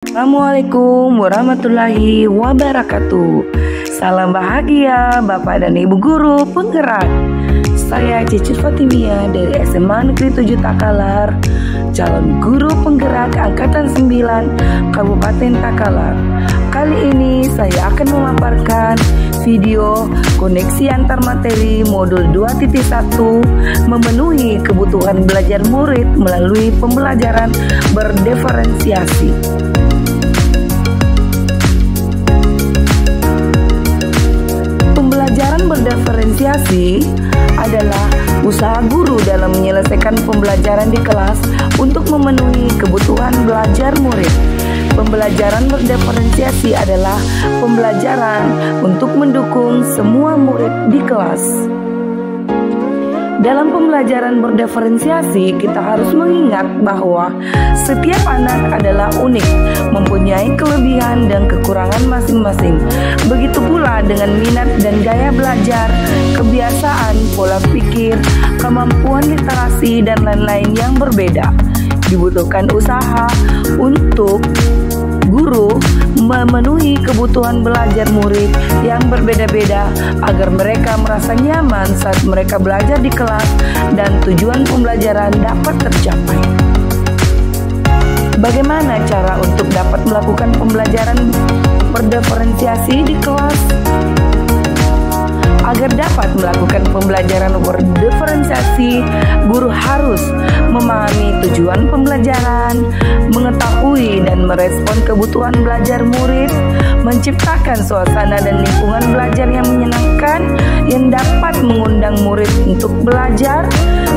Assalamualaikum warahmatullahi wabarakatuh. Salam bahagia Bapak dan Ibu Guru Penggerak. Saya Cici Fatimia dari SMA Negeri 7 Takalar, calon guru penggerak Angkatan 9 Kabupaten Takalar. Kali ini saya akan memaparkan video koneksi antar materi modul 2.1 memenuhi kebutuhan belajar murid melalui pembelajaran berdiferensiasi. Pembelajaran berdiferensiasi adalah usaha guru dalam menyelesaikan pembelajaran di kelas untuk memenuhi kebutuhan belajar murid. Pembelajaran berdiferensiasi adalah pembelajaran untuk mendukung semua murid di kelas. Dalam pembelajaran berdiferensiasi, kita harus mengingat bahwa setiap anak adalah unik, mempunyai kelebihan dan kekurangan masing-masing. Begitu pula dengan minat dan gaya belajar, kebiasaan, pola pikir, kemampuan literasi, dan lain-lain yang berbeda. Dibutuhkan usaha untuk guru memenuhi kebutuhan belajar murid yang berbeda-beda agar mereka merasa nyaman saat mereka belajar di kelas dan tujuan pembelajaran dapat tercapai. Bagaimana cara untuk dapat melakukan pembelajaran berdiferensiasi di kelas? Agar dapat melakukan pembelajaran berdiferensiasi, guru harus memahami tujuan pembelajaran, mengetahui dan merespon kebutuhan belajar murid, menciptakan suasana dan lingkungan belajar yang menyenangkan yang dapat mengundang murid untuk belajar,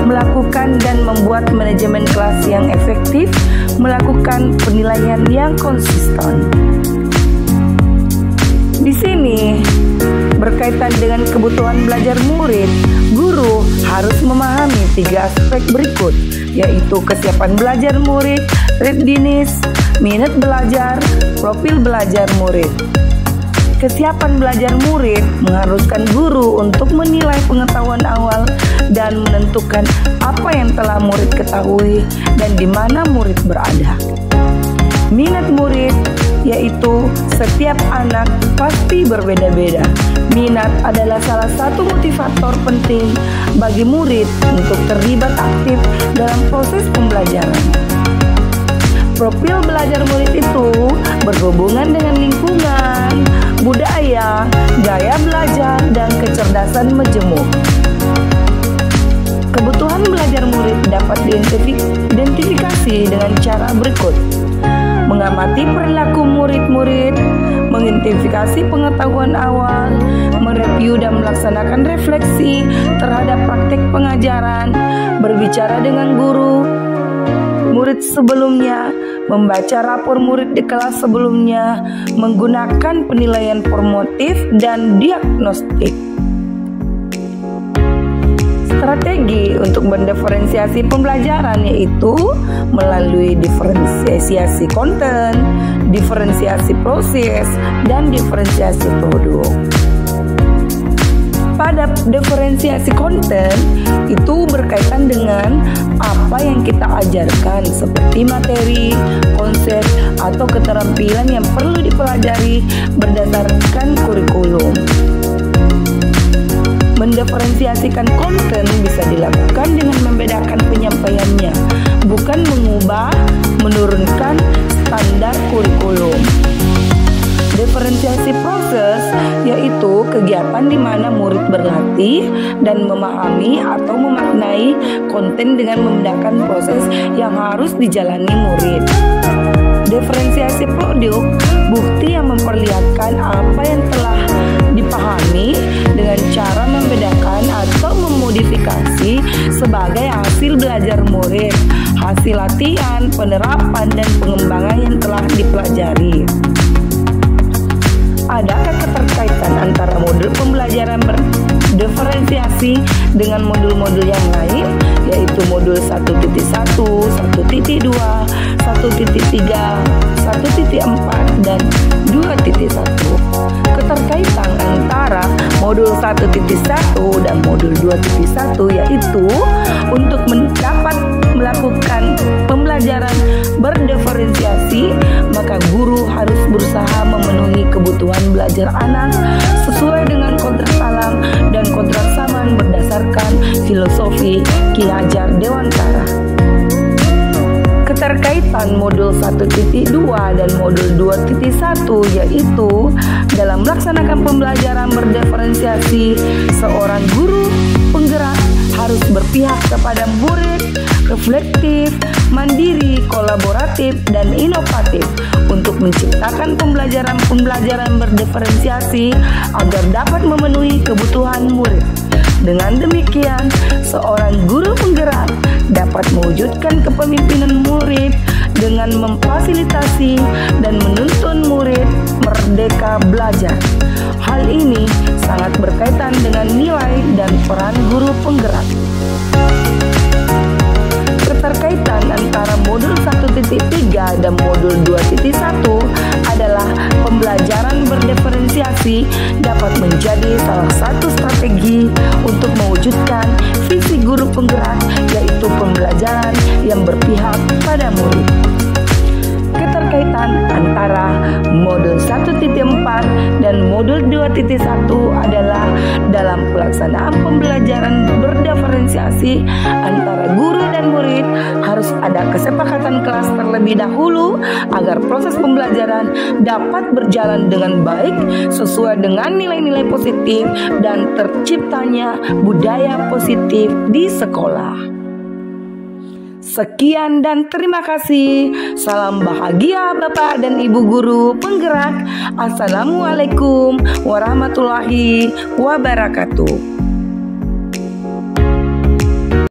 melakukan dan membuat manajemen kelas yang efektif, melakukan penilaian yang konsisten. Di sini berkaitan dengan kebutuhan belajar murid, guru harus memahami 3 aspek berikut, yaitu kesiapan belajar murid, readiness, minat belajar, profil belajar murid. Kesiapan belajar murid mengharuskan guru untuk menilai pengetahuan awal dan menentukan apa yang telah murid ketahui dan di mana murid berada. Minat murid, yaitu setiap anak pasti berbeda-beda. Minat adalah salah satu motivator penting bagi murid untuk terlibat aktif dalam proses pembelajaran. Profil belajar murid itu berhubungan dengan lingkungan, budaya, gaya belajar, dan kecerdasan majemuk. Kebutuhan belajar murid dapat diidentifikasi dengan cara berikut: mengamati perilaku murid-murid, mengidentifikasi pengetahuan awal, mereview dan melaksanakan refleksi terhadap praktik pengajaran, berbicara dengan guru murid sebelumnya, membaca rapor murid di kelas sebelumnya, menggunakan penilaian formatif dan diagnostik. Strategi untuk mendiferensiasi pembelajaran yaitu melalui diferensiasi konten, diferensiasi proses, dan diferensiasi produk. Pada diferensiasi konten itu berkaitan dengan apa yang kita ajarkan seperti materi, konsep, atau keterampilan yang perlu dipelajari berdasarkan kurikulum. Mendiferensiasikan konten bisa dilakukan dengan membedakan penyampaiannya, bukan mengubah, menurunkan standar kurikulum. Diferensiasi proses yaitu kegiatan di mana murid berlatih dan memahami atau memaknai konten dengan membedakan proses yang harus dijalani murid. Diferensiasi produk, bukti yang memperlihatkan apa yang telah dipahami dengan cara membedakan atau memodifikasi sebagai hasil belajar murid, hasil latihan, penerapan, dan pengembangan yang telah dipelajari. Adakah keterkaitan antara modul pembelajaran berdiferensiasi dengan modul-modul yang lain, yaitu modul 1.1, 1.2, 1.3, 1.4, dan 2.1? Keterkaitan antara modul 1.1 dan modul 2.1 yaitu untuk dapat melakukan pembelajaran berdiferensiasi bervariasi, maka guru harus berusaha memenuhi kebutuhan belajar anak sesuai dengan kontrak alam dan kontrak zaman berdasarkan filosofi Ki Hajar Dewantara. Keterkaitan modul 1.2 dan modul 2.1 yaitu dalam melaksanakan pembelajaran berdiferensiasi, seorang guru penggerak harus berpihak kepada murid, reflektif, mandiri, kolaboratif, dan inovatif untuk menciptakan pembelajaran berdiferensiasi agar dapat memenuhi kebutuhan murid. Dengan demikian, seorang guru penggerak dapat mewujudkan kepemimpinan murid dengan memfasilitasi dan menuntun murid merdeka belajar. Hal ini sangat berkaitan dengan nilai dan peran guru penggerak. Keterkaitan antara modul 1.3 dan modul 2.1 adalah pembelajaran berdiferensiasi dapat menjadi salah satu strategi untuk mewujudkan visi guru penggerak, yaitu pembelajaran yang berpihak pada murid. Keterkaitan antara modul 1.4 dan modul 2.1 adalah dalam pelaksanaan pembelajaran berdiferensiasi antara guru dan murid harus ada kesepakatan kelas terlebih dahulu agar proses pembelajaran dapat berjalan dengan baik sesuai dengan nilai-nilai positif dan terciptanya budaya positif di sekolah. Sekian dan terima kasih. Salam bahagia Bapak dan Ibu guru penggerak. Assalamualaikum warahmatullahi wabarakatuh.